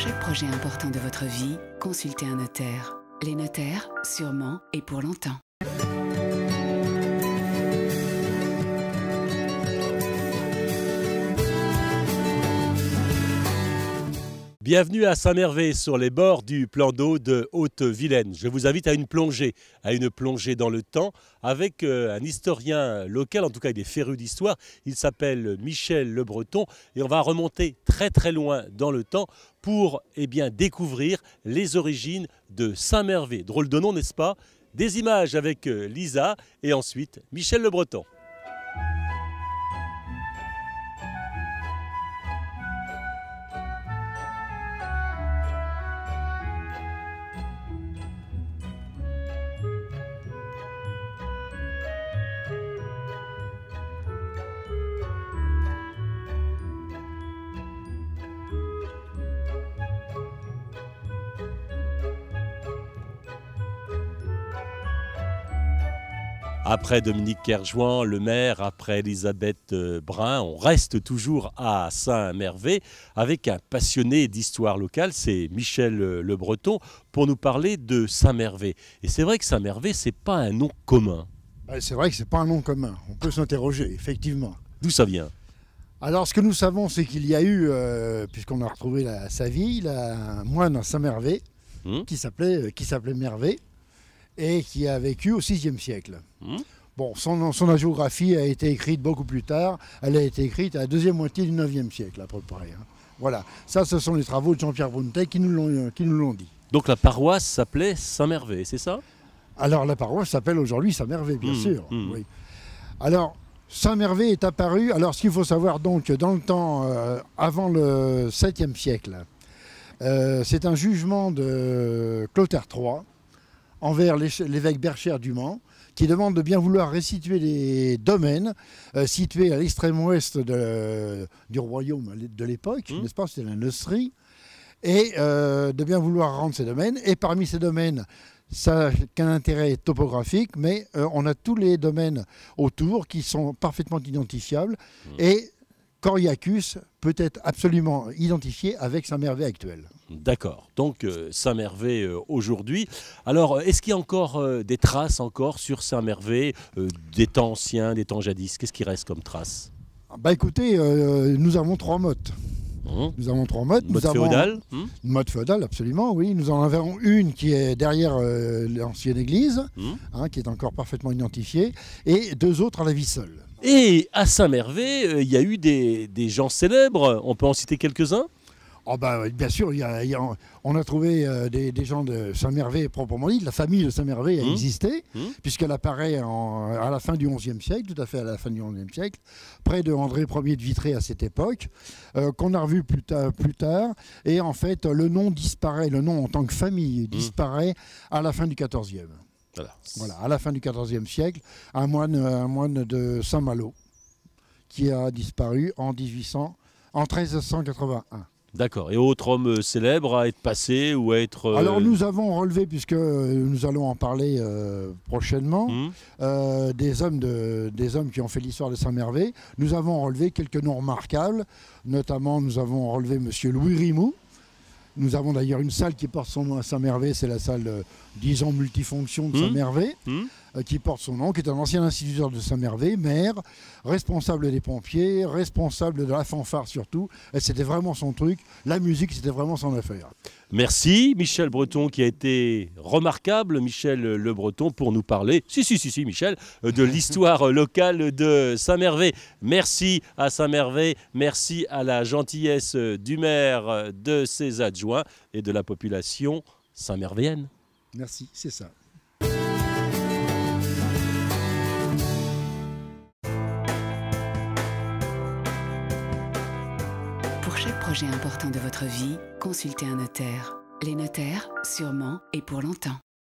chaque projet important de votre vie, consultez un notaire. Les notaires, sûrement et pour longtemps. Bienvenue à Saint-Mervé, sur les bords du plan d'eau de Haute-Vilaine. Je vous invite à une plongée dans le temps avec un historien local, en tout cas il est féru d'histoire. Il s'appelle Michel Le Breton et on va remonter très très loin dans le temps pour découvrir les origines de Saint-Mervé. Drôle de nom, n'est-ce pas? Des images avec Lisa et ensuite Michel Le Breton. Après Dominique Kerjouan, le maire, après Elisabeth Brun, on reste toujours à Saint-Mervé avec un passionné d'histoire locale, c'est Michel Le Breton, pour nous parler de Saint-Mervé. Et c'est vrai que Saint-Mervé, c'est pas un nom commun. C'est vrai que c'est pas un nom commun, on peut s'interroger, effectivement. D'où ça vient? Alors ce que nous savons, c'est qu'il y a eu, puisqu'on a retrouvé sa ville, un moine à Saint-Mervé qui s'appelait Mervé, et qui a vécu au VIe siècle. Bon, son agiographie a été écrite beaucoup plus tard. Elle a été écrite à la deuxième moitié du IXe siècle, à peu près. Voilà, ça, ce sont les travaux de Jean-Pierre Brunetet qui nous l'ont dit. Donc la paroisse s'appelait Saint-Mervé, c'est ça? Alors la paroisse s'appelle aujourd'hui Saint-Mervé, bien sûr. Oui. Alors, Saint-Mervé est apparu, alors ce qu'il faut savoir donc, dans le temps avant le 7e siècle, c'est un jugement de Clotaire III, envers l'évêque Berchère du Mans, qui demande de bien vouloir restituer les domaines situés à l'extrême ouest du royaume de l'époque, n'est-ce pas, c'était la Neustrie, et de bien vouloir rendre ces domaines. Et parmi ces domaines, ça n'a qu'un intérêt topographique, mais on a tous les domaines autour qui sont parfaitement identifiables, et Coriacus peut être absolument identifié avec Saint-Mervé actuel. D'accord, donc Saint-Mervé aujourd'hui. Alors, est-ce qu'il y a encore des traces sur Saint-Mervé, des temps anciens, des temps jadis? Qu'est-ce qui reste comme traces? Écoutez, nous avons 3 mottes. Nous avons 3 mottes. Mode féodale? Une motte féodale, absolument, oui. Nous en avons une qui est derrière l'ancienne église, qui est encore parfaitement identifiée, et 2 autres à la vie seule. Et à Saint-Mervé, il y a eu des gens célèbres, on peut en citer quelques-uns? Bien sûr, on a trouvé des gens de Saint-Mervé proprement dit. La famille de Saint-Mervé a existé, puisqu'elle apparaît à la fin du XIe siècle, tout à fait à la fin du XIe siècle, près de André Ier de Vitré à cette époque, qu'on a revu plus tard. Et en fait, le nom en tant que famille disparaît à la fin du XIVe. Voilà, à la fin du XIVe siècle, un moine de Saint-Malo qui a disparu en 1381. D'accord. Et autre homme célèbre à être passé ou à être... Alors nous avons relevé, puisque nous allons en parler prochainement, des hommes qui ont fait l'histoire de Saint-Mervé. Nous avons relevé quelques noms remarquables. Notamment, nous avons relevé M. Louis Rimoux. Nous avons d'ailleurs une salle qui porte son nom à Saint-Mervé, c'est la salle, disons, multifonction de Saint-Mervé, qui porte son nom, qui est un ancien instituteur de Saint-Mervé, maire, responsable des pompiers, responsable de la fanfare surtout. Et c'était vraiment son truc. La musique, c'était vraiment son affaire. Merci Michel Breton, qui a été remarquable, Michel Le Breton, pour nous parler, si Michel, de l'histoire locale de Saint-Mervé. Merci à Saint-Mervé, merci à la gentillesse du maire, de ses adjoints et de la population saint-mervéenne. Merci, c'est ça. Pour chaque projet important de votre vie, consultez un notaire. Les notaires, sûrement et pour longtemps.